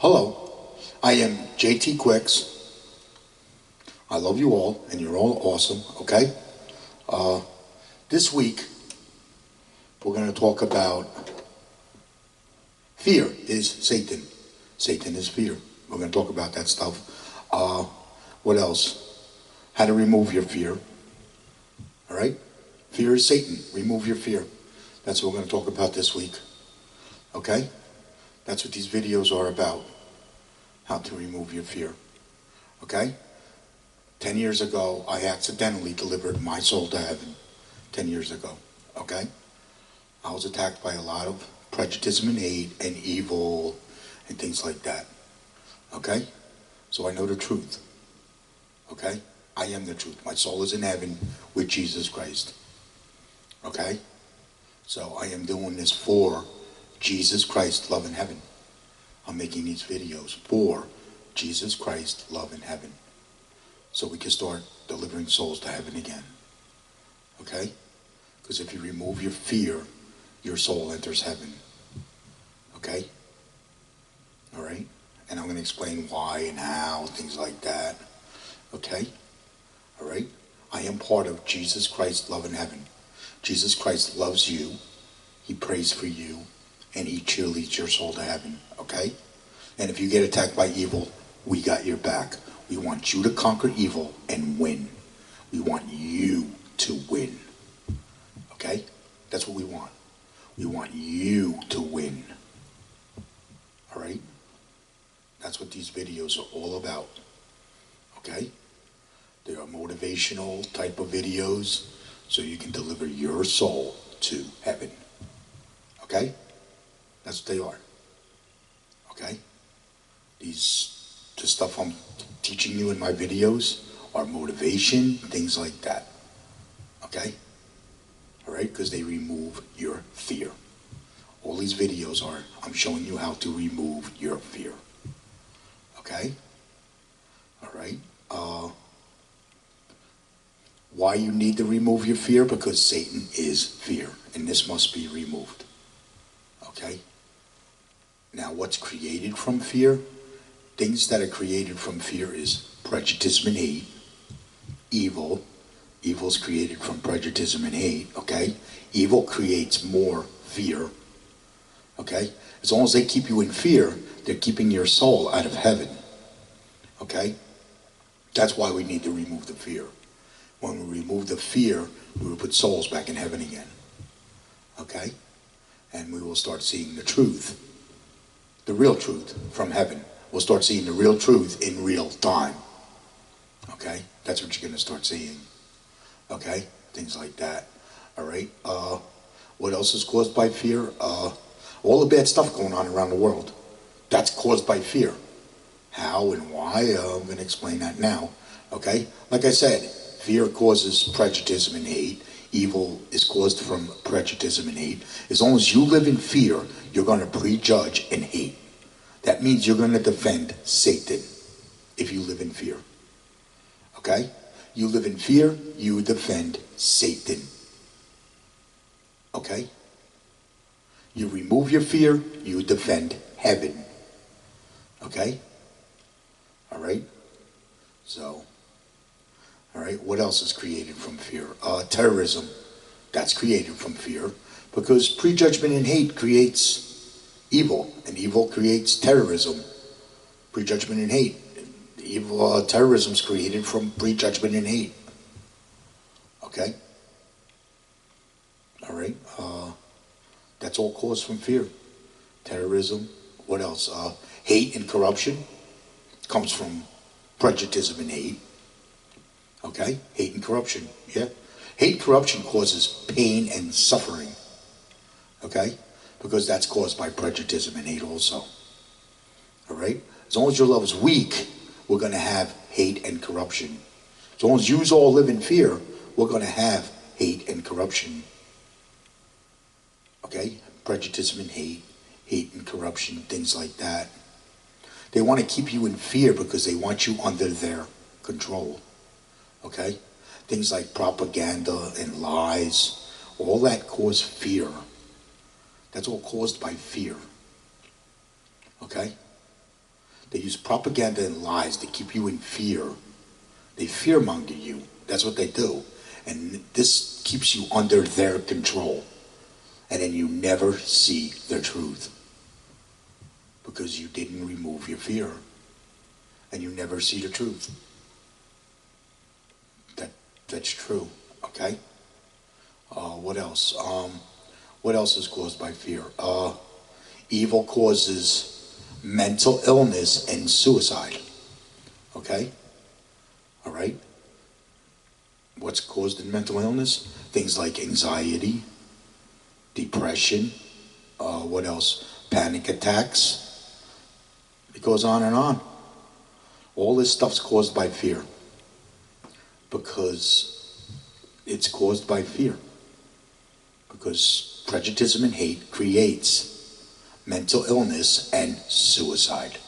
Hello, I am JT Quicks. I love you all, and you're all awesome, okay? This week, we're going to talk about fear is Satan. Satan is fear. We're going to talk about that stuff. What else? How to remove your fear. All right? Fear is Satan. Remove your fear. That's what we're going to talk about this week. Okay? That's what these videos are about. How to remove your fear. Okay? 10 years ago, I accidentally delivered my soul to heaven. 10 years ago. Okay? I was attacked by a lot of prejudice and hate and evil and things like that. Okay? So I know the truth. Okay? I am the truth. My soul is in heaven with Jesus Christ. Okay? So I am doing this for Jesus Christ, love in heaven. I'm making these videos for Jesus Christ, love in heaven. So we can start delivering souls to heaven again. Okay? Because if you remove your fear, your soul enters heaven. Okay? All right? And I'm going to explain why and how, things like that. Okay? All right? I am part of Jesus Christ, love in heaven. Jesus Christ loves you. He prays for you. And he cheerleads your soul to heaven. Okay? And if you get attacked by evil, we got your back. We want you to conquer evil and win. We want you to win. Okay? That's what we want. We want you to win. All right? That's what these videos are all about. Okay? They are motivational type of videos so you can deliver your soul to heaven. Okay? That's what they are. Okay? The stuff I'm teaching you in my videos are motivation, things like that. Okay? All right? Because they remove your fear. All these videos are, I'm showing you how to remove your fear. Okay? All right? Why you need to remove your fear? Because Satan is fear, and this must be removed. Okay? Now, what's created from fear? Things that are created from fear is prejudice and hate, evil. Evil's created from prejudice and hate, okay? Evil creates more fear, okay? As long as they keep you in fear, they're keeping your soul out of heaven, okay? That's why we need to remove the fear. When we remove the fear, we will put souls back in heaven again, okay? And we will start seeing the truth, the real truth from heaven. We'll start seeing the real truth in real time. Okay? That's what you're going to start seeing. Okay? Things like that. All right? What else is caused by fear? All the bad stuff going on around the world. That's caused by fear. How and why? I'm going to explain that now. Okay? Like I said, fear causes prejudice and hate. Evil is caused from prejudice and hate. As long as you live in fear, you're going to prejudge and hate. That means you're going to defend Satan if you live in fear. Okay? You live in fear, you defend Satan. Okay? You remove your fear, you defend heaven. Okay? All right? So, all right, what else is created from fear? Terrorism. That's created from fear because prejudgment and hate creates evil, and evil creates terrorism. Prejudgment and hate. Evil, terrorism is created from prejudgment and hate. Okay? All right? That's all caused from fear. Terrorism. What else? Hate and corruption comes from prejudice and hate. Okay? Hate and corruption. Yeah? Hate and corruption causes pain and suffering. Okay? Because that's caused by prejudice and hate also. All right? As long as your love is weak, we're going to have hate and corruption. As long as you all live in fear, we're going to have hate and corruption. Okay? Prejudice and hate and corruption, things like that. They want to keep you in fear because they want you under their control. Okay? Things like propaganda and lies, all that cause fear. That's all caused by fear. Okay? They use propaganda and lies to keep you in fear. They fearmonger you. That's what they do. And this keeps you under their control. And then you never see the truth. Because you didn't remove your fear. And you never see the truth. That's true. Okay? What else? What else is caused by fear? Evil causes mental illness and suicide. Okay? All right? What's caused in mental illness? Things like anxiety, depression, what else? Panic attacks. It goes on and on. All this stuff's caused by fear. Because it's caused by fear. Because prejudice and hate creates mental illness and suicide.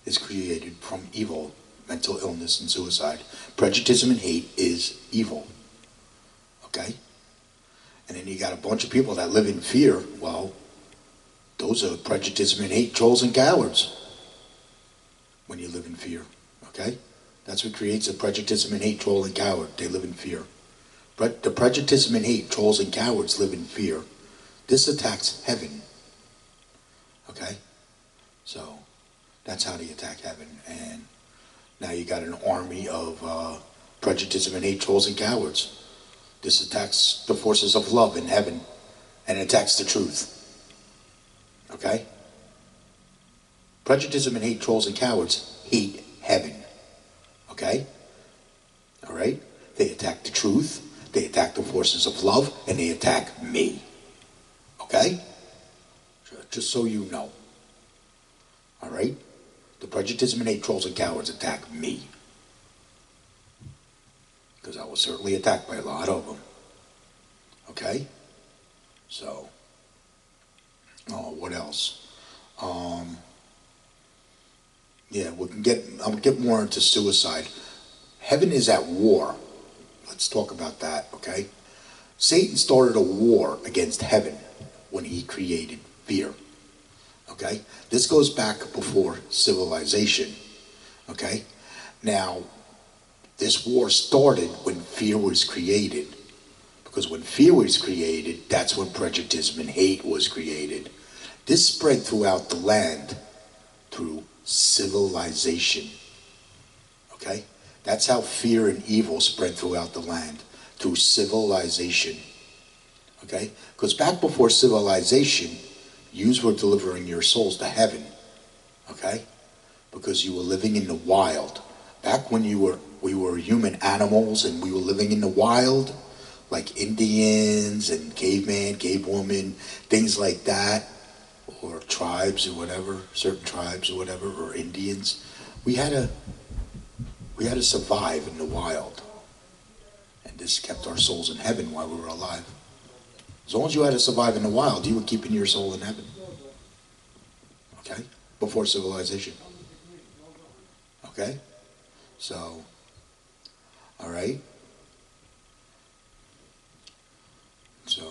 It's created from evil, mental illness and suicide. Prejudice and hate is evil. Okay? And then you got a bunch of people that live in fear. Well, those are prejudice and hate trolls and cowards. When you live in fear. Okay? That's what creates a prejudice and hate troll and coward. They live in fear. But the prejudice and hate trolls and cowards live in fear. This attacks heaven. Okay? So, that's how they attack heaven. And now you got an army of prejudice and hate trolls and cowards. This attacks the forces of love in heaven. And attacks the truth. Okay? Prejudice and hate trolls and cowards hate heaven. Okay? Alright? They attack the truth. They attack the forces of love. And they attack me. Okay? Just so you know. Alright? The prejudice and hate trolls and cowards attack me. Because I was certainly attacked by a lot of them. Okay? So. Oh, what else? Yeah, I'll get more into suicide. Heaven is at war. Let's talk about that, okay? Satan started a war against heaven when he created fear. Okay? This goes back before civilization. Okay? Now, this war started when fear was created. Because when fear was created, that's when prejudice and hate was created. This spread throughout the land through civilization. Okay? That's how fear and evil spread throughout the land. Through civilization. Okay? Because back before civilization, yous were delivering your souls to heaven. Okay? Because you were living in the wild. Back when we were human animals and we were living in the wild, like Indians and caveman, cavewoman, things like that, or tribes or whatever, certain tribes or whatever, or Indians. We had to survive in the wild. And this kept our souls in heaven while we were alive. As long as you had to survive in the wild, you were keeping your soul in heaven. Okay? Before civilization. Okay? So, all right? So,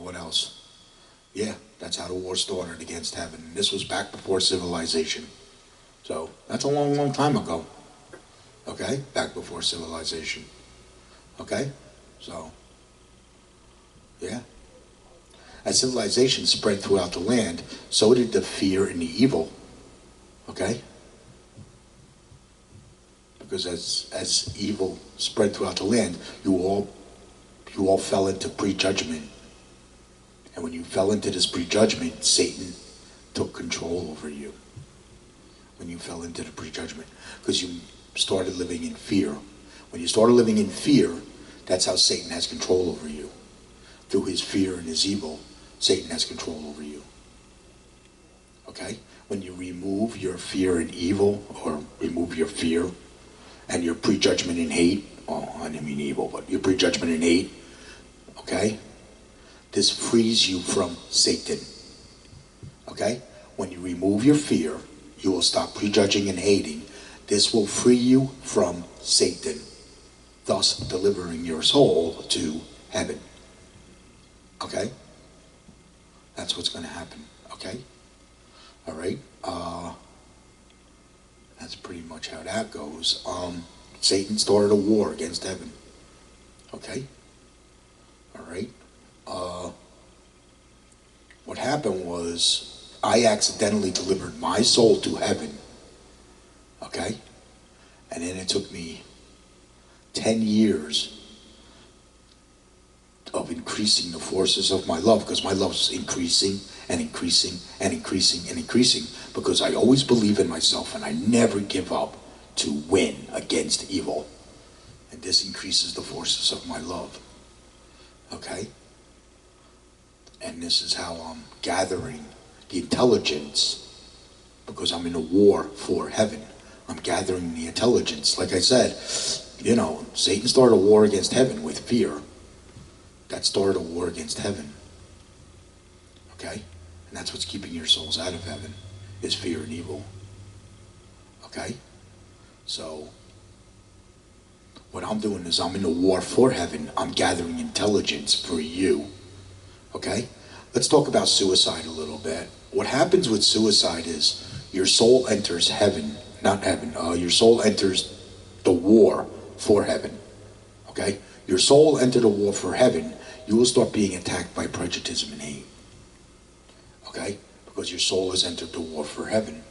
what else? Yeah, that's how the war started against heaven. This was back before civilization. So, that's a long, long time ago. Okay? Back before civilization. Okay? So, yeah. As civilization spread throughout the land, so did the fear and the evil. Okay? Because as evil spread throughout the land, you all fell into prejudgment. And when you fell into this prejudgment, Satan took control over you. When you fell into the prejudgment. Because you started living in fear. When you started living in fear, that's how Satan has control over you. Through his fear and his evil, Satan has control over you. Okay? When you remove your fear and evil, or remove your fear and your prejudgment and hate, oh, I didn't mean evil, but your prejudgment and hate, okay? This frees you from Satan. Okay? When you remove your fear, you will stop prejudging and hating. This will free you from Satan, thus delivering your soul to heaven. Okay? That's what's going to happen. Okay? All right? That's pretty much how that goes. Satan started a war against heaven. Okay? All right? What happened was I accidentally delivered my soul to heaven. Okay? And then it took me 10 years of increasing the forces of my love, because my love is increasing and increasing and increasing and increasing, because I always believe in myself and I never give up to win against evil. And this increases the forces of my love. Okay? And this is how I'm gathering the intelligence, because I'm in a war for heaven. I'm gathering the intelligence. Like I said, Satan started a war against heaven with fear. That started a war against heaven. Okay? And that's what's keeping your souls out of heaven, is fear and evil. Okay? So, what I'm doing is I'm in a war for heaven. I'm gathering intelligence for you. Okay? Let's talk about suicide a little bit. What happens with suicide is your soul enters heaven, not heaven, your soul enters the war for heaven. Okay? Your soul entered a war for heaven, you will start being attacked by prejudice and hate. Okay? Because your soul has entered the war for heaven.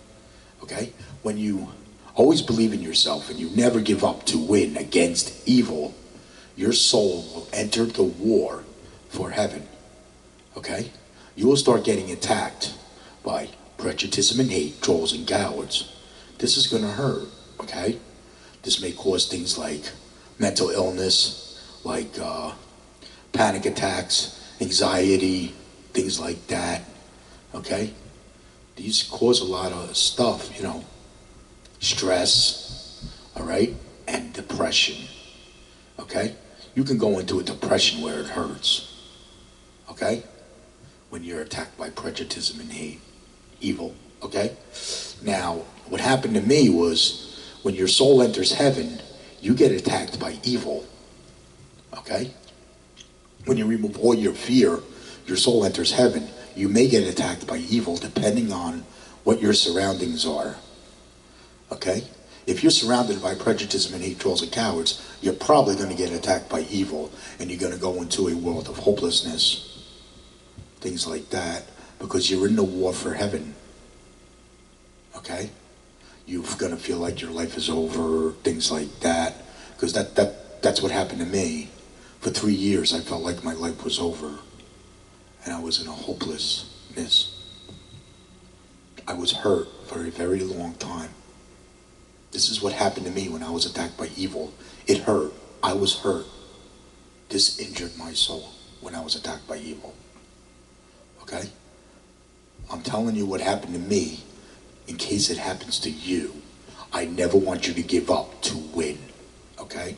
Okay? When you always believe in yourself and you never give up to win against evil, your soul will enter the war for heaven. Okay? You will start getting attacked by prejudice and hate, trolls and cowards. This is going to hurt. Okay? This may cause things like mental illness, like panic attacks, anxiety, things like that. Okay? These cause a lot of stuff, stress, all right, and depression. Okay? You can go into a depression where it hurts. Okay? When you're attacked by prejudice and hate, evil. Okay? Now, what happened to me was when your soul enters heaven, you get attacked by evil. Okay? When you remove all your fear, your soul enters heaven. You may get attacked by evil depending on what your surroundings are. Okay? If you're surrounded by prejudice and hate, trolls and cowards, you're probably going to get attacked by evil, and you're going to go into a world of hopelessness. Things like that, because you're in the war for heaven. Okay? You're going to feel like your life is over, things like that, because that's what happened to me. For 3 years, I felt like my life was over, and I was in a hopelessness. I was hurt for a very long time. This is what happened to me when I was attacked by evil. It hurt. I was hurt. This injured my soul when I was attacked by evil. Okay? I'm telling you what happened to me in case it happens to you. I never want you to give up to win. Okay?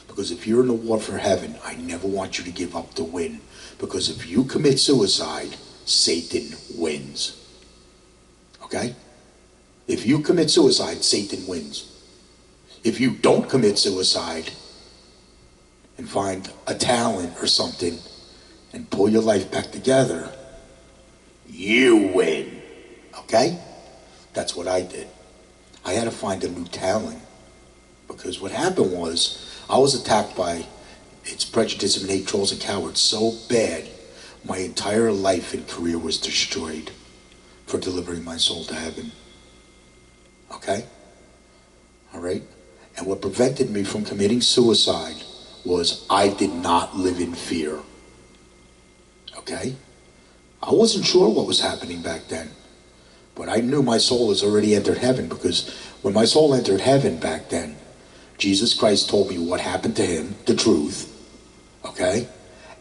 Because if you're in a war for heaven, I never want you to give up to win. Because if you commit suicide, Satan wins. Okay? If you commit suicide, Satan wins. If you don't commit suicide and find a talent or something and pull your life back together, you win. Okay? That's what I did. I had to find a new talent. Because what happened was, I was attacked by its prejudice and hate, trolls and cowards so bad, my entire life and career was destroyed for delivering my soul to heaven. Okay? Alright? And what prevented me from committing suicide was I did not live in fear. Okay? I wasn't sure what was happening back then. But I knew my soul has already entered heaven, because when my soul entered heaven back then, Jesus Christ told me what happened to him, the truth. Okay?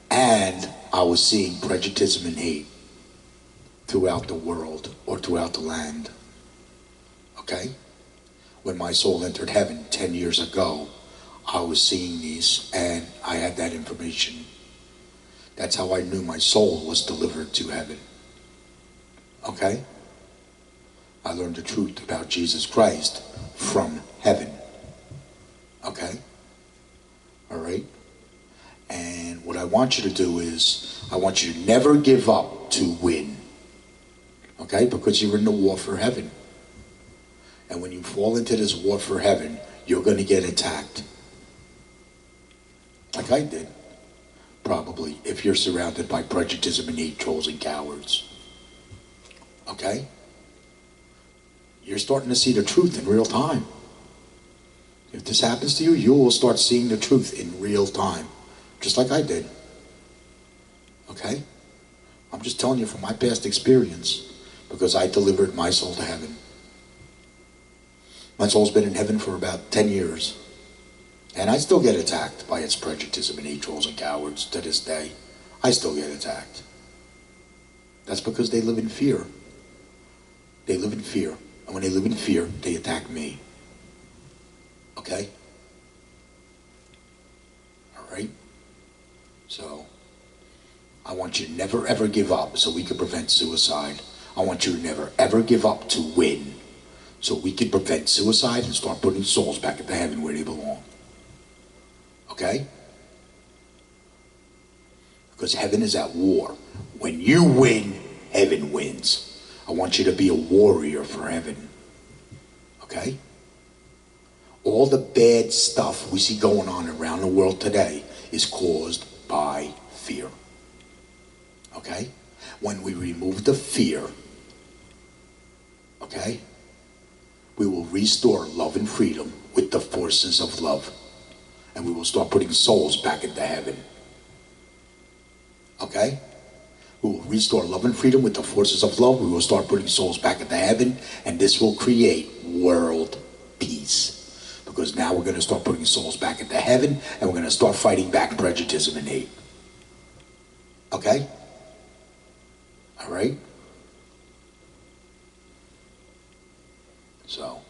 And I was seeing prejudice and hate throughout the world or throughout the land. Okay? When my soul entered heaven 10 years ago, I was seeing these and I had that information. That's how I knew my soul was delivered to heaven. Okay? I learned the truth about Jesus Christ from heaven. Okay? Alright? And what I want you to do is, I want you to never give up to win. Okay? Because you're in the war for heaven. And when you fall into this war for heaven, you're going to get attacked. Like I did, probably, if you're surrounded by prejudice and hate, trolls and cowards. Okay? You're starting to see the truth in real time. If this happens to you, you will start seeing the truth in real time. Just like I did. Okay? I'm just telling you from my past experience, because I delivered my soul to heaven. My soul's been in heaven for about 10 years. And I still get attacked by its prejudice and hate, trolls and cowards to this day. I still get attacked. That's because they live in fear. They live in fear. And when they live in fear, they attack me. Okay? All right? So, I want you to never ever give up so we can prevent suicide. I want you to never ever give up to win so we can prevent suicide and start putting souls back into heaven where they belong. Okay? Because heaven is at war. When you win, heaven wins. I want you to be a warrior for heaven. Okay? All the bad stuff we see going on around the world today is caused by fear. Okay? When we remove the fear, okay, we will restore love and freedom with the forces of love. And we will start putting souls back into heaven. Okay? We will restore love and freedom with the forces of love. We will start putting souls back into heaven. And this will create world peace. Because now we're going to start putting souls back into heaven. And we're going to start fighting back prejudice and hate. Okay? All right? So,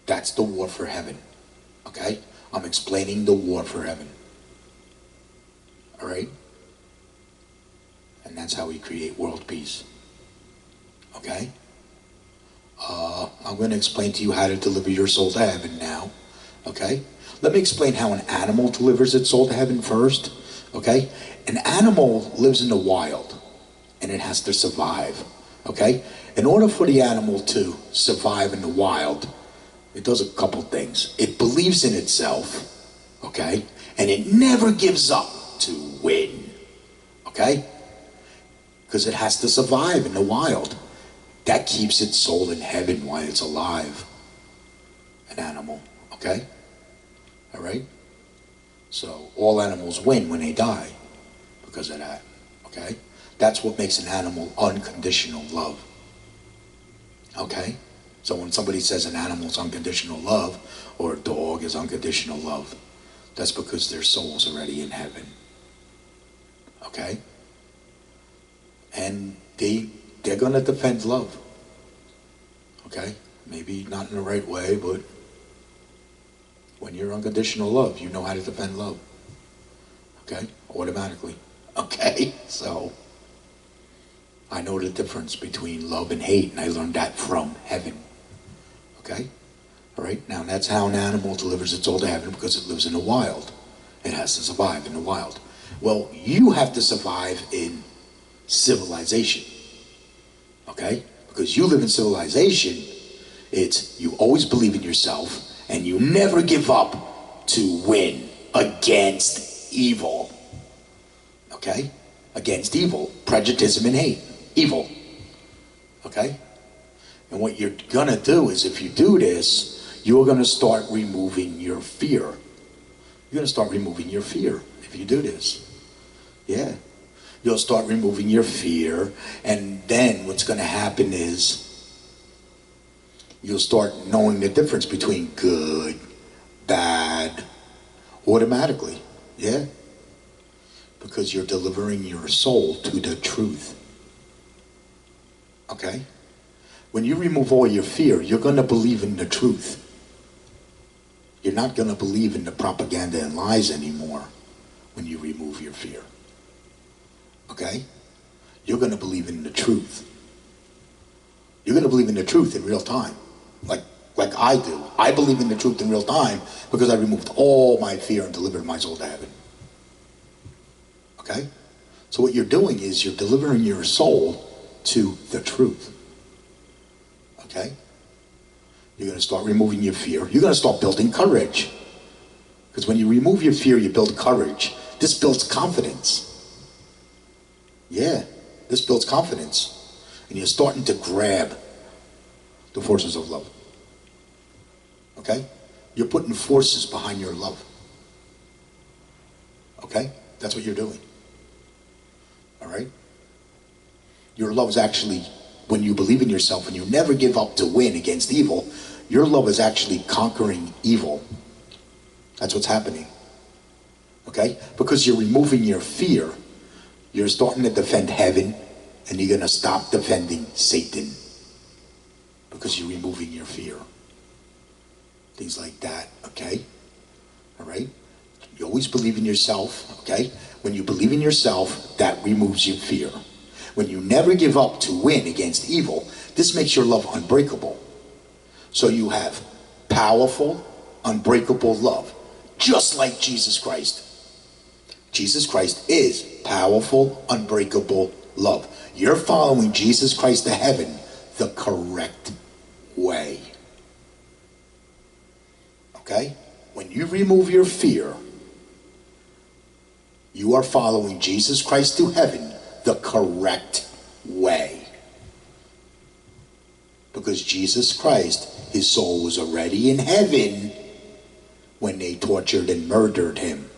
that's the war for heaven. Okay? I'm explaining the war for heaven. All right? And that's how we create world peace. Okay? I'm going to explain to you how to deliver your soul to heaven now. Okay? Let me explain how an animal delivers its soul to heaven first. Okay? An animal lives in the wild, and it has to survive. Okay? In order for the animal to survive in the wild, it does a couple things. It believes in itself, okay? And it never gives up to win, okay? Because it has to survive in the wild. That keeps its soul in heaven while it's alive. An animal, okay? All right? So all animals win when they die because of that, okay? That's what makes an animal unconditional love, okay? So when somebody says an animal is unconditional love, or a dog is unconditional love, that's because their soul's already in heaven. Okay? And they're going to defend love. Okay? Maybe not in the right way, but when you're unconditional love, you know how to defend love. Okay? Automatically. Okay? So, I know the difference between love and hate, and I learned that from heaven. Okay? All right? Now, that's how an animal delivers its soul to heaven, because it lives in the wild. It has to survive in the wild. Well, you have to survive in civilization. Okay? Because you live in civilization, it's you always believe in yourself, and you never give up to win against evil. Okay? Against evil. Prejudice and hate. Evil. Okay? And what you're going to do is, if you do this, you're going to start removing your fear. You're going to start removing your fear if you do this. Yeah. You'll start removing your fear, and then what's going to happen is you'll start knowing the difference between good, bad, automatically. Yeah? Because you're delivering your soul to the truth. Okay? When you remove all your fear, you're going to believe in the truth. You're not going to believe in the propaganda and lies anymore when you remove your fear. Okay? You're going to believe in the truth. You're going to believe in the truth in real time. Like I do. I believe in the truth in real time because I removed all my fear and delivered my soul to heaven. Okay? So what you're doing is you're delivering your soul to the truth. Okay? You're going to start removing your fear. You're going to start building courage. Because when you remove your fear, you build courage. This builds confidence. Yeah, this builds confidence. And you're starting to grab the forces of love. Okay? You're putting forces behind your love. Okay? That's what you're doing. All right? Your love is actually, when you believe in yourself and you never give up to win against evil, your love is actually conquering evil. That's what's happening. Okay? Because you're removing your fear, you're starting to defend heaven, and you're going to stop defending Satan. Because you're removing your fear. Things like that, okay? All right? You always believe in yourself, okay? When you believe in yourself, that removes your fear. When you never give up to win against evil, this makes your love unbreakable. So you have powerful, unbreakable love, just like Jesus Christ. Jesus Christ is powerful, unbreakable love. You're following Jesus Christ to heaven the correct way. Okay? When you remove your fear, you are following Jesus Christ to heaven the correct way. Because Jesus Christ, his soul was already in heaven when they tortured and murdered him.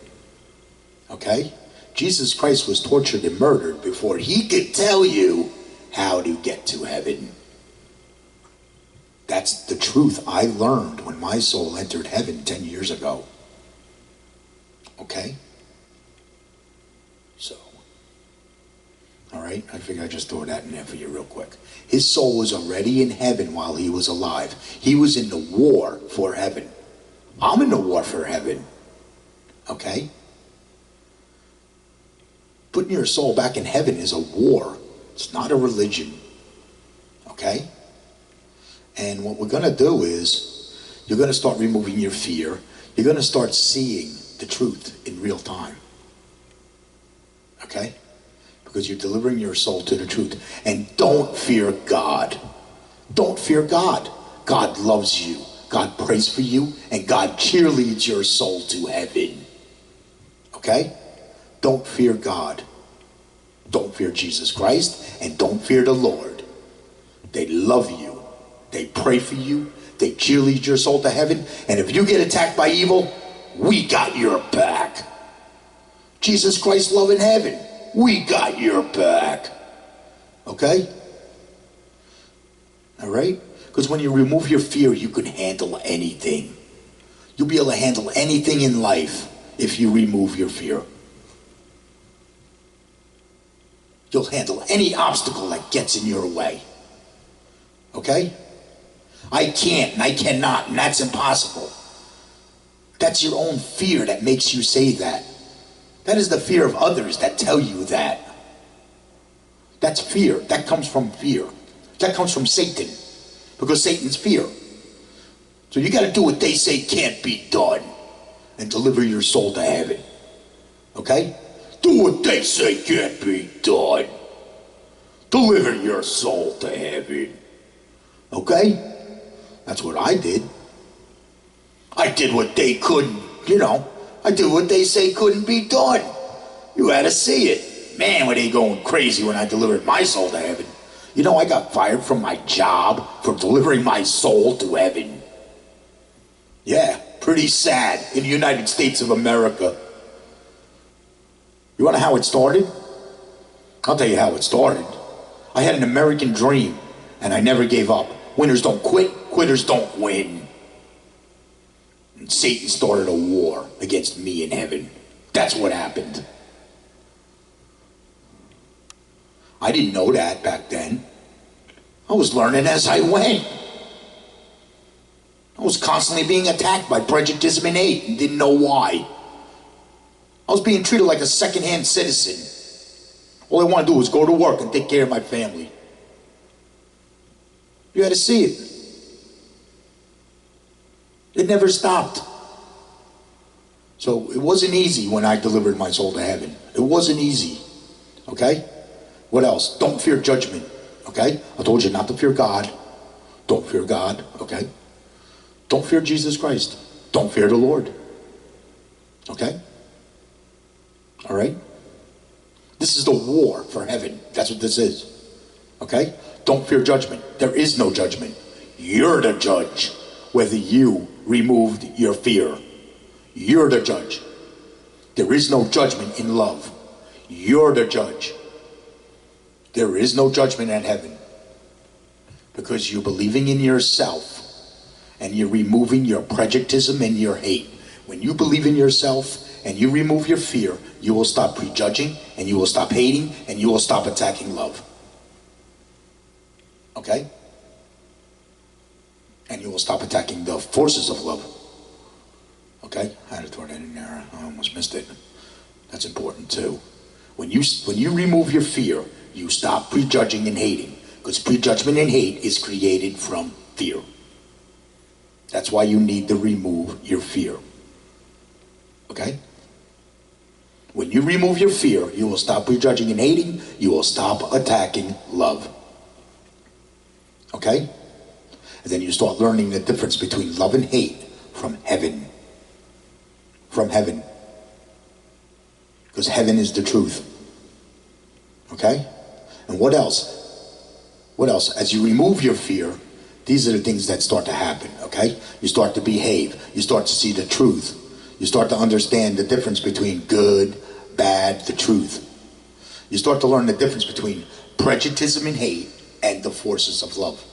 Okay? Jesus Christ was tortured and murdered before he could tell you how to get to heaven. That's the truth I learned when my soul entered heaven 10 years ago. Okay? So, all right, I figure I'd just throw that in there for you real quick. His soul was already in heaven while he was alive. He was in the war for heaven. I'm in the war for heaven. Okay? Putting your soul back in heaven is a war. It's not a religion. Okay? And what we're going to do is, you're going to start removing your fear. You're going to start seeing the truth in real time. Okay? Because you're delivering your soul to the truth. And don't fear God. Don't fear God. God loves you. God prays for you. And God cheerleads your soul to heaven. Okay? Don't fear God. Don't fear Jesus Christ. And don't fear the Lord. They love you. They pray for you. They cheerlead your soul to heaven. And if you get attacked by evil, we got your back. Jesus Christ love in heaven. We got your back. Okay? All right? Because when you remove your fear, you can handle anything. You'll be able to handle anything in life if you remove your fear. You'll handle any obstacle that gets in your way. Okay? I can't and I cannot, and that's impossible. That's your own fear that makes you say that. That is the fear of others that tell you that. That's fear. That comes from fear. That comes from Satan. Because Satan's fear. So you got to do what they say can't be done and deliver your soul to heaven. Okay? Do what they say can't be done. Deliver your soul to heaven. Okay? That's what I did. I did what they couldn't, I did what they say couldn't be done. You had to see it. Man, were they going crazy when I delivered my soul to heaven. I got fired from my job for delivering my soul to heaven. Yeah, pretty sad in the United States of America. You want to know how it started? I'll tell you how it started. I had an American dream, and I never gave up. Winners don't quit, quitters don't win. And Satan started a war against me in heaven. That's what happened. I didn't know that back then. I was learning as I went. I was constantly being attacked by prejudice and hate and didn't know why. I was being treated like a second-hand citizen. All I wanted to do was go to work and take care of my family. You had to see it. It never stopped. So it wasn't easy when I delivered my soul to heaven. It wasn't easy. Okay? What else? Don't fear judgment. Okay? I told you not to fear God. Don't fear God. Okay? Don't fear Jesus Christ. Don't fear the Lord. Okay? All right? This is the war for heaven. That's what this is. Okay? Don't fear judgment. There is no judgment. You're the judge whether you removed your fear. You're the judge. There is no judgment in love. You're the judge. There is no judgment at heaven because you're believing in yourself and you're removing your prejudice and your hate. When you believe in yourself and you remove your fear, you will stop prejudging and you will stop hating and you will stop attacking love. Okay? And you will stop attacking the forces of love. Okay? I had to throw that in there. I almost missed it. That's important too. When you remove your fear, you stop prejudging and hating. Because prejudgment and hate is created from fear. That's why you need to remove your fear. Okay? When you remove your fear, you will stop prejudging and hating. You will stop attacking love. Okay? And then you start learning the difference between love and hate from heaven. From heaven. Because heaven is the truth. Okay? And what else? What else? As you remove your fear, these are the things that start to happen, okay? You start to behave. You start to see the truth. You start to understand the difference between good, bad, the truth. You start to learn the difference between prejudice and hate and the forces of love.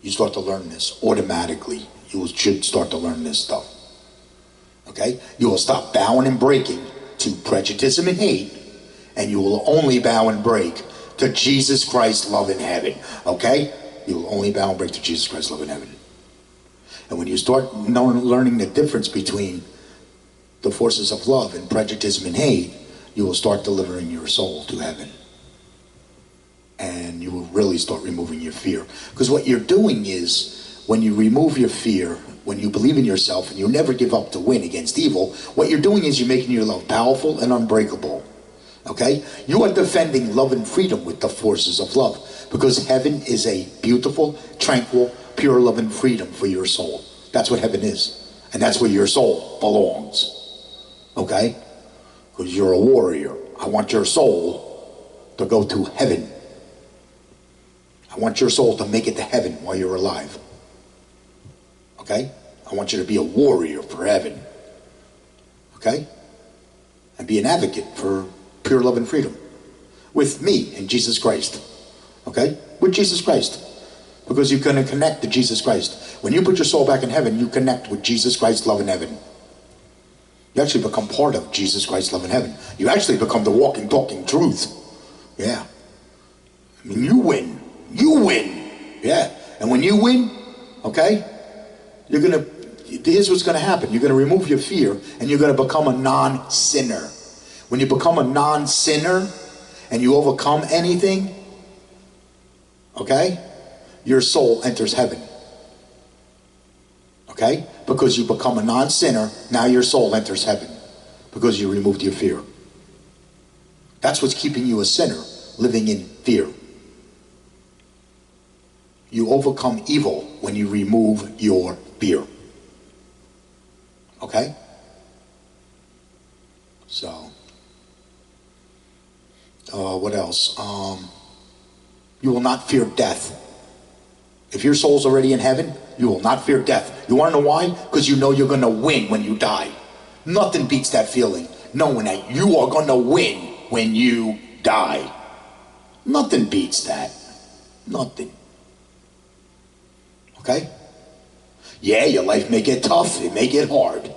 You start to learn this automatically. You should start to learn this stuff. Okay? You will stop bowing and breaking to prejudice and hate, and you will only bow and break to Jesus Christ, love in heaven. Okay? You will only bow and break to Jesus Christ, love in heaven. And when you start learning the difference between the forces of love and prejudice and hate, you will start delivering your soul to heaven. And you will really start removing your fear. Because what you're doing is, when you remove your fear, when you believe in yourself and you never give up to win against evil, what you're doing is you're making your love powerful and unbreakable. Okay? You are defending love and freedom with the forces of love. Because heaven is a beautiful, tranquil, pure love and freedom for your soul. That's what heaven is. And that's where your soul belongs. Okay? Because you're a warrior. I want your soul to go to heaven. I want your soul to make it to heaven while you're alive. Okay? I want you to be a warrior for heaven. Okay? And be an advocate for pure love and freedom. With me and Jesus Christ. Okay? With Jesus Christ. Because you're going to connect to Jesus Christ. When you put your soul back in heaven, you connect with Jesus Christ, love in heaven. You actually become part of Jesus Christ, love in heaven. You actually become the walking, talking truth. Yeah. I mean, you win. You win. Yeah. And when you win, okay, here's what's going to happen. You're going to remove your fear and you're going to become a non-sinner. When you become a non-sinner and you overcome anything, okay, your soul enters heaven. Okay? Because you become a non-sinner, now your soul enters heaven. Because you removed your fear. That's what's keeping you a sinner, living in fear. You overcome evil when you remove your fear. Okay? So, what else? You will not fear death. If your soul's already in heaven, you will not fear death. You want to know why? Because you know you're going to win when you die. Nothing beats that feeling, knowing that you are going to win when you die. Nothing beats that. Nothing. Okay? Yeah, your life may get tough. It may get hard.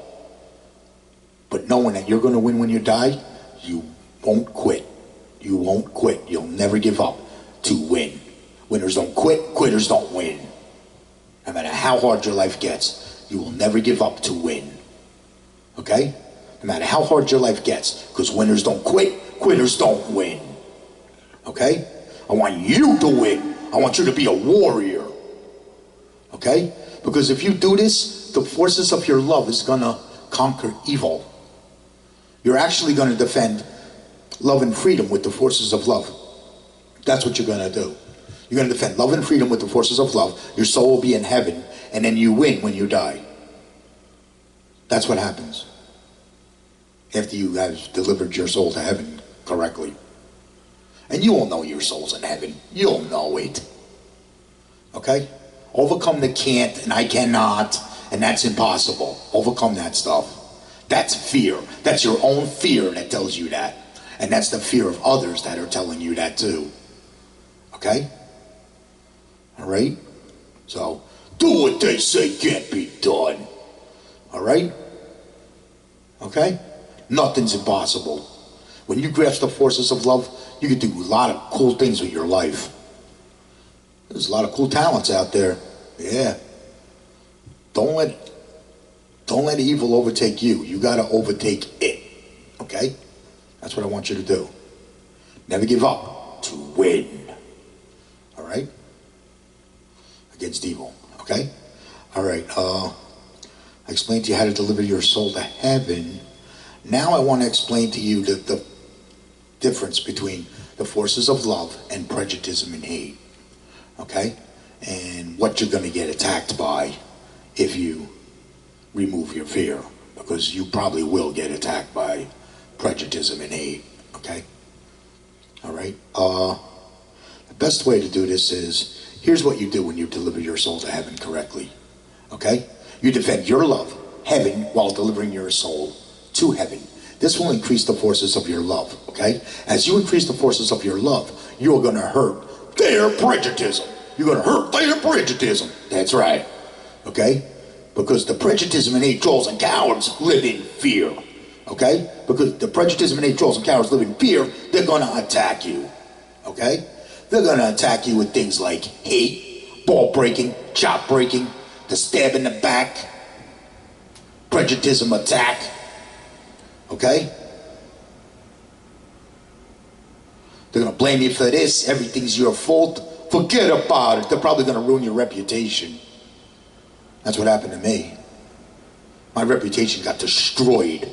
But knowing that you're going to win when you die, you won't quit. You won't quit. You'll never give up to win. Winners don't quit. Quitters don't win. No matter how hard your life gets, you will never give up to win. Okay? No matter how hard your life gets, because winners don't quit. Quitters don't win. Okay? I want you to win. I want you to be a warrior. Okay? Because if you do this, the forces of your love is going to conquer evil. You're actually going to defend love and freedom with the forces of love. That's what you're going to do. You're going to defend love and freedom with the forces of love. Your soul will be in heaven, and then you win when you die. That's what happens after you have delivered your soul to heaven correctly. And you all know your soul's in heaven. You'll know it. Okay? Overcome the can't and I cannot, and that's impossible. Overcome that stuff. That's fear. That's your own fear that tells you that. And that's the fear of others that are telling you that too. Okay? All right? So, do what they say can't be done. All right? Okay? Nothing's impossible. When you grasp the forces of love, you can do a lot of cool things with your life. There's a lot of cool talents out there. Yeah. Don't let evil overtake you. You got to overtake it. Okay? That's what I want you to do. Never give up. To win. All right? Against evil. Okay? All right. I explained to you how to deliver your soul to heaven. Now I want to explain to you the difference between the forces of love and prejudice and hate. Okay? And what you're going to get attacked by if you remove your fear. Because you probably will get attacked by prejudice and hate. Okay? All right? The best way to do this is, here's what you do when you deliver your soul to heaven correctly. Okay? You defend your love, heaven, while delivering your soul to heaven. This will increase the forces of your love, okay? As you increase the forces of your love, you're going to hurt their prejudice. You're going to hurt their prejudice. That's right, okay? Because the prejudice and hate trolls and cowards live in fear, okay? Because the prejudice and hate trolls and cowards live in fear, they're going to attack you, okay? They're going to attack you with things like hate, ball breaking, chop breaking, the stab in the back, prejudice attack. Okay? They're going to blame you for this. Everything's your fault. Forget about it. They're probably going to ruin your reputation. That's what happened to me. My reputation got destroyed.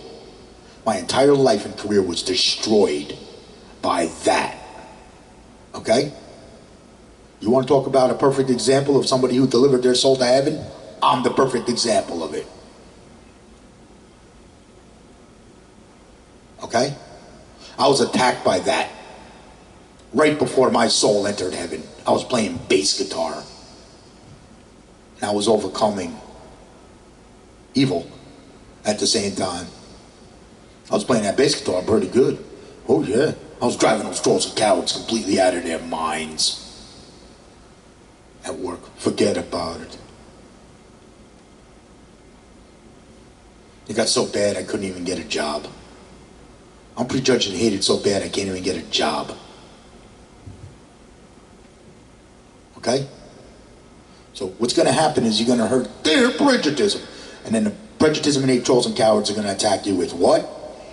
My entire life and career was destroyed by that. Okay? You want to talk about a perfect example of somebody who delivered their soul to heaven? I'm the perfect example of it. Okay? I was attacked by that right before my soul entered heaven. I was playing bass guitar. And I was overcoming evil at the same time. I was playing that bass guitar pretty good. Oh yeah. I was driving those trolls and cowards completely out of their minds. At work. Forget about it. It got so bad I couldn't even get a job. I'm prejudged and hated so bad I can't even get a job. Okay? So what's going to happen is you're going to hurt their prejudice. And then the prejudice and hate trolls and cowards are going to attack you with what?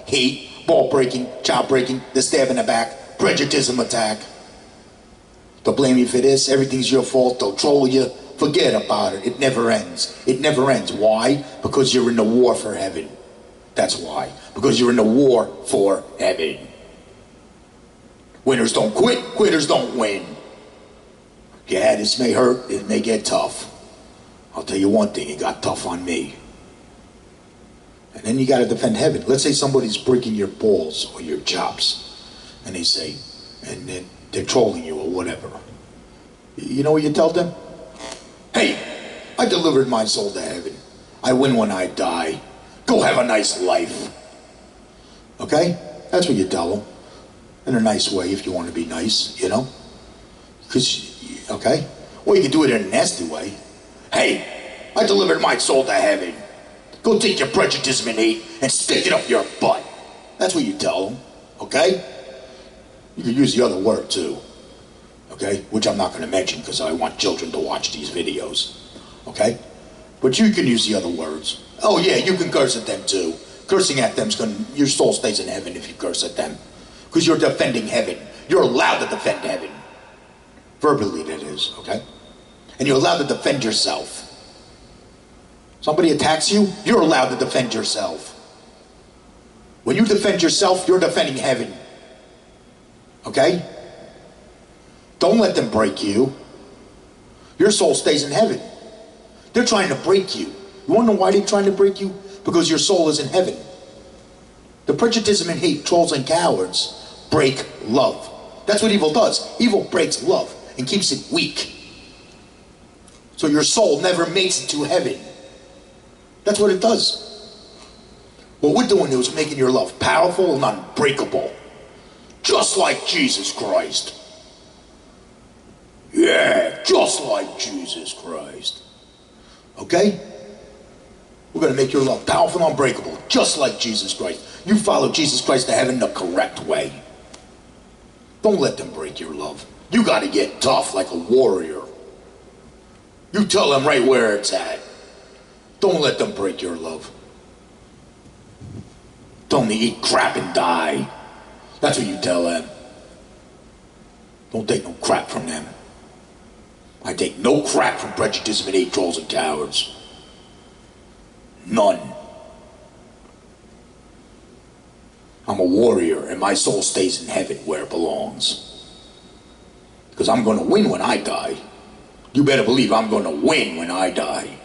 Hate, ball breaking, chop breaking, the stab in the back, prejudice attack. They'll blame you for this. Everything's your fault. They'll troll you. Forget about it. It never ends. It never ends. Why? Because you're in the war for heaven. That's why. Because you're in the war for heaven. Winners don't quit. Quitters don't win. Yeah, this may hurt. It may get tough. I'll tell you one thing. It got tough on me. And then you got to defend heaven. Let's say somebody's breaking your balls or your chops. And they say, and then they're trolling you or whatever. You know what you tell them? Hey, I delivered my soul to heaven. I win when I die. Go have a nice life. Okay? That's what you tell them. In a nice way, if you want to be nice, you know? Because, okay? Or you can do it in a nasty way. Hey, I delivered my soul to heaven. Go take your prejudice and hate and stick it up your butt. That's what you tell them. Okay? You can use the other word too. Okay? Which I'm not going to mention because I want children to watch these videos. Okay? But you can use the other words. Oh yeah, you can curse at them too. Cursing at them's gonna, your soul stays in heaven if you curse at them. Because you're defending heaven. You're allowed to defend heaven. Verbally that is, okay? And you're allowed to defend yourself. Somebody attacks you, you're allowed to defend yourself. When you defend yourself, you're defending heaven. Okay? Don't let them break you. Your soul stays in heaven. They're trying to break you. You want to know why they're trying to break you? Because your soul is in heaven. The prejudice and hate, trolls and cowards break love. That's what evil does. Evil breaks love and keeps it weak. So your soul never makes it to heaven. That's what it does. What we're doing is making your love powerful and unbreakable. Just like Jesus Christ. Yeah, just like Jesus Christ. Okay? We're going to make your love powerful and unbreakable, just like Jesus Christ. You follow Jesus Christ to heaven the correct way. Don't let them break your love. You got to get tough like a warrior. You tell them right where it's at. Don't let them break your love. Don't eat crap and die. That's what you tell them. Don't take no crap from them. I take no crap from prejudice and hate, trolls and cowards. None. I'm a warrior and my soul stays in heaven where it belongs. Because I'm going to win when I die. You better believe I'm going to win when I die.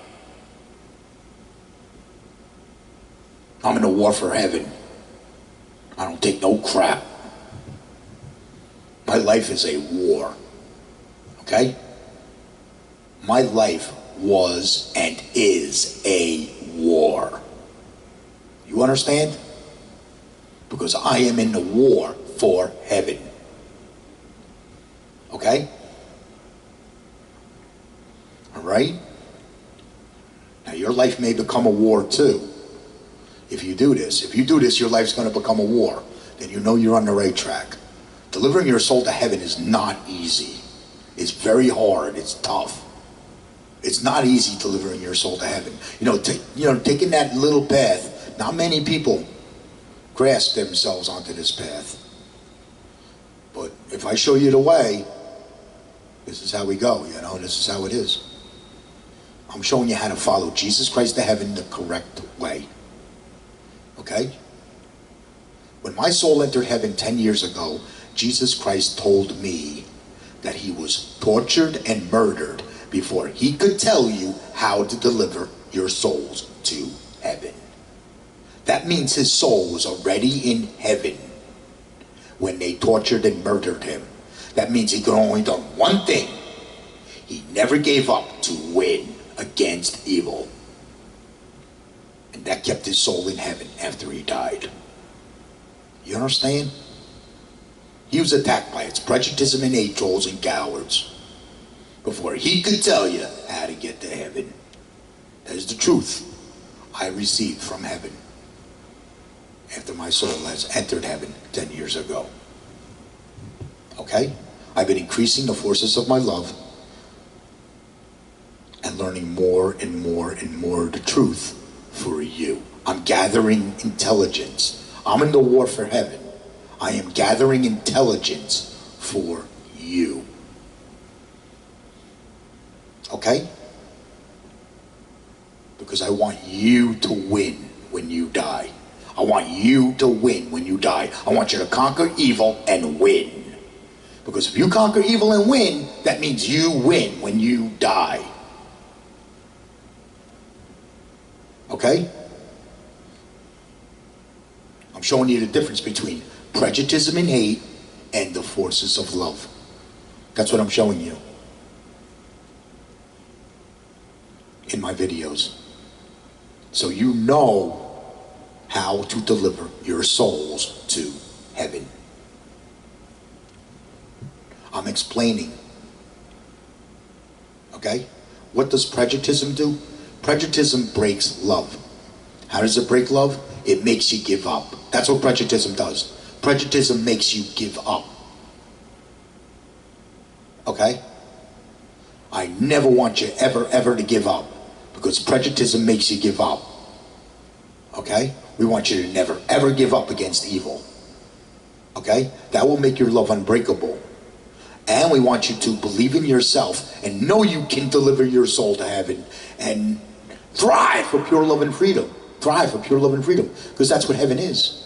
I'm in a war for heaven. I don't take no crap. My life is a war. Okay? My life was and is a war. You understand? Because I am in the war for heaven. Okay? All right? Now your life may become a war too. If you do this, your life's going to become a war. Then you know you're on the right track. Delivering your soul to heaven is not easy. It's very hard. It's tough. It's not easy delivering your soul to heaven. Taking that little path. Not many people grasp themselves onto this path. But if I show you the way, this is how we go. This is how it is. I'm showing you how to follow Jesus Christ to heaven the correct way. Okay? When my soul entered heaven 10 years ago, Jesus Christ told me that he was tortured and murdered before he could tell you how to deliver your souls to heaven. That means his soul was already in heaven when they tortured and murdered him. That means he could only done one thing. He never gave up to win against evil. And that kept his soul in heaven after he died. You understand? He was attacked by its prejudice and hate, trolls and cowards before he could tell you how to get to heaven. That is the truth I received from heaven after my soul has entered heaven 10 years ago. Okay? I've been increasing the forces of my love and learning more and more and more of the truth for you. I'm gathering intelligence. I'm in the war for heaven. I am gathering intelligence for you. Okay? Because I want you to win when you die. I want you to win when you die. I want you to conquer evil and win. Because if you conquer evil and win, that means you win when you die. Okay? I'm showing you the difference between prejudice and hate and the forces of love. That's what I'm showing you in my videos. So you know how to deliver your souls to heaven. I'm explaining. Okay? What does prejudice do? Prejudice breaks love. How does it break love? It makes you give up. That's what prejudice does. Prejudice makes you give up. Okay? I never want you ever to give up, because prejudice makes you give up. Okay? We want you to never ever give up against evil. Okay? That will make your love unbreakable. And we want you to believe in yourself and know you can deliver your soul to heaven and thrive for pure love and freedom. Thrive for pure love and freedom. Because that's what heaven is.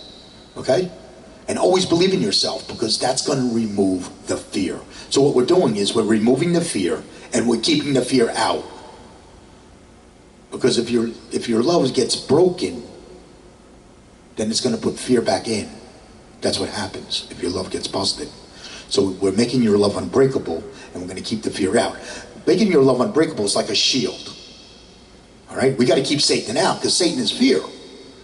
Okay? And always believe in yourself, because that's going to remove the fear. So what we're doing is we're removing the fear and we're keeping the fear out. Because if your love gets broken, then it's going to put fear back in. That's what happens if your love gets busted. So we're making your love unbreakable, and we're going to keep the fear out. Making your love unbreakable is like a shield. All right? We got to keep Satan out, because Satan is fear.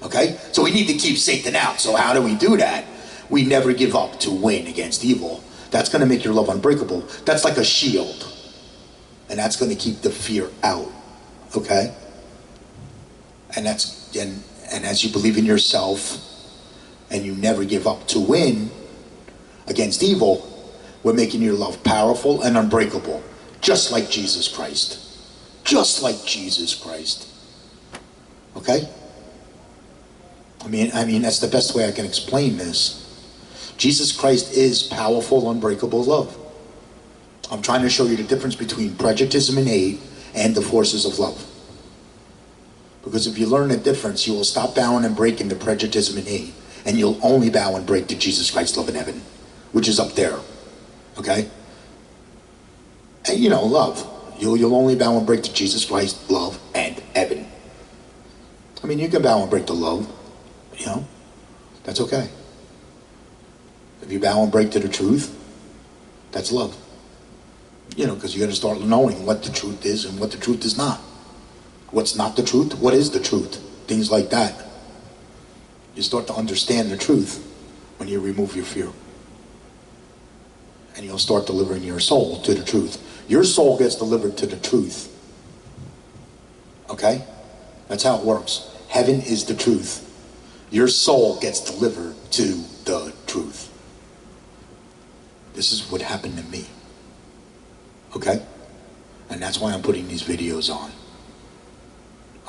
Okay? So we need to keep Satan out. So how do we do that? We never give up to win against evil. That's going to make your love unbreakable. That's like a shield. And that's going to keep the fear out. Okay? And as you believe in yourself, and you never give up to win against evil, we're making your love powerful and unbreakable, just like Jesus Christ. Just like Jesus Christ. Okay? I mean, that's the best way I can explain this. Jesus Christ is powerful, unbreakable love. I'm trying to show you the difference between prejudice and hate and the forces of love. Because if you learn the difference, you will stop bowing and breaking to prejudice and hate, and you'll only bow and break to Jesus Christ's love in heaven, which is up there. Okay? And love. You'll only bow and break to Jesus Christ, love, and heaven. I mean, you can bow and break to love. That's okay. If you bow and break to the truth, that's love. Because you got to start knowing what the truth is and what the truth is not. What's not the truth? What is the truth? Things like that. You start to understand the truth when you remove your fear. And you'll start delivering your soul to the truth. Your soul gets delivered to the truth. Okay? That's how it works. Heaven is the truth. Your soul gets delivered to the truth. This is what happened to me. Okay? And that's why I'm putting these videos on.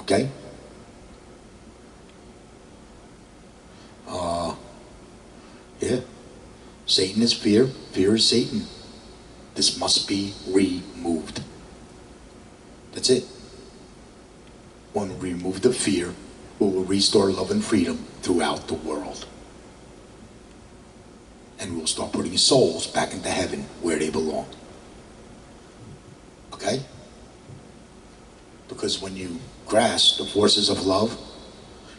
Okay? Yeah. Satan is fear. Fear is Satan. This must be removed. That's it. When we remove the fear, we will restore love and freedom throughout the world. And we'll start putting souls back into heaven where they belong. Okay? Because when you grasp the forces of love,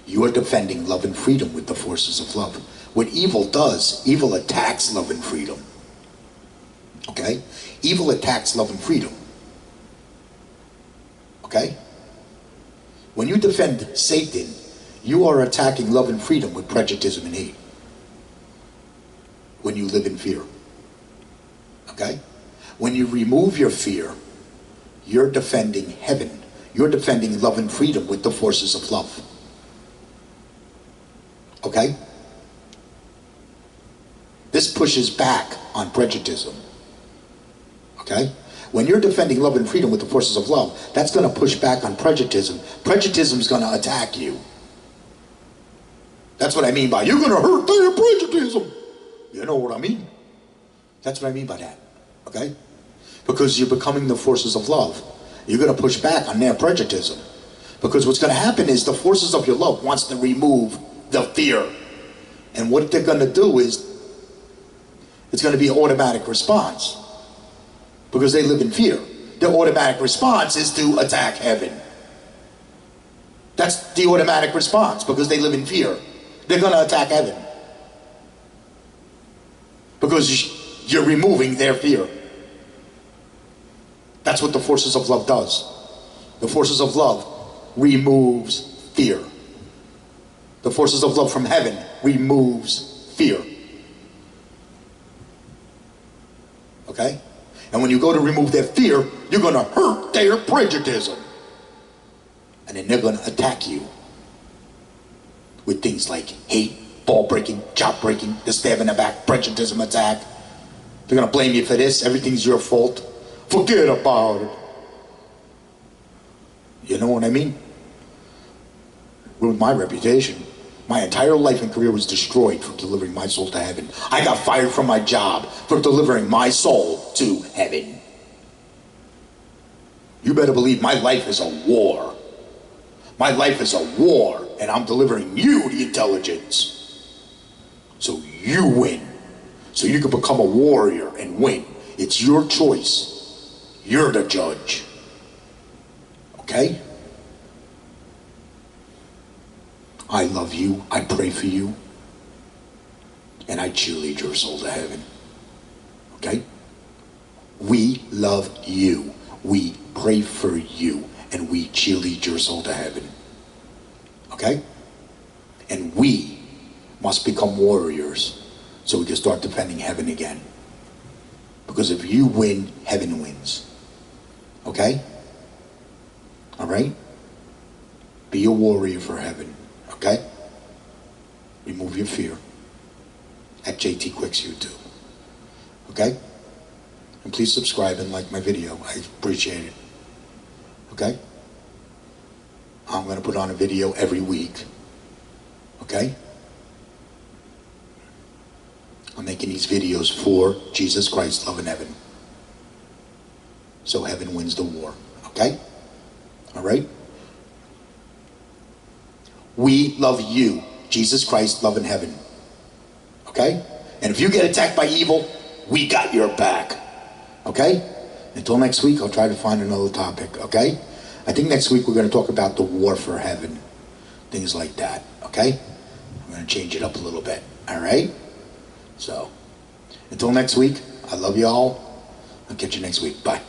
you are defending love and freedom with the forces of love. What evil does, evil attacks love and freedom. Okay? Evil attacks love and freedom. Okay? When you defend Satan, you are attacking love and freedom with prejudice and hate. When you live in fear. Okay? When you remove your fear, you're defending heaven. You're defending love and freedom with the forces of love. Okay? This pushes back on prejudice. Okay? When you're defending love and freedom with the forces of love, that's going to push back on prejudice. Prejudice is going to attack you. That's what I mean by, you're going to hurt their prejudice. You know what I mean? That's what I mean by that. Okay? Because you're becoming the forces of love. You're going to push back on their prejudice. Because what's going to happen is the forces of your love wants to remove the fear. And what they're going to do is, it's going to be an automatic response. Because they live in fear. Their automatic response is to attack heaven. That's the automatic response, because they live in fear. They're going to attack heaven. Because you're removing their fear. That's what the forces of love does. The forces of love removes fear. The forces of love from heaven removes fear. Okay? And when you go to remove their fear, you're going to hurt their prejudice. And then they're going to attack you with things like hate, ball breaking, job breaking, the stab in the back, prejudice attack. They're going to blame you for this. Everything's your fault. Forget about it. You know what I mean? Ruined my reputation. My entire life and career was destroyed for delivering my soul to heaven. I got fired from my job for delivering my soul to heaven. You better believe my life is a war. My life is a war, and I'm delivering you the intelligence. So you win. So you can become a warrior and win. It's your choice. You're the judge. Okay? I love you. I pray for you. And I cheerlead your soul to heaven. Okay? We love you. We pray for you. And we cheerlead your soul to heaven. Okay? And we must become warriors so we can start defending heaven again. Because if you win, heaven wins. Okay? All right? Be a warrior for heaven. Okay? Remove your fear at JT Quicks YouTube. Okay? And please subscribe and like my video. I appreciate it. Okay? I'm going to put on a video every week. Okay? I'm making these videos for Jesus Christ, love, and heaven. So heaven wins the war. Okay? All right? We love you, Jesus Christ, love, and heaven. Okay? And if you get attacked by evil, we got your back. Okay? Until next week, I'll try to find another topic. Okay? I think next week we're going to talk about the war for heaven. Things like that. Okay? I'm going to change it up a little bit. All right? So, until next week, I love you all. I'll catch you next week. Bye.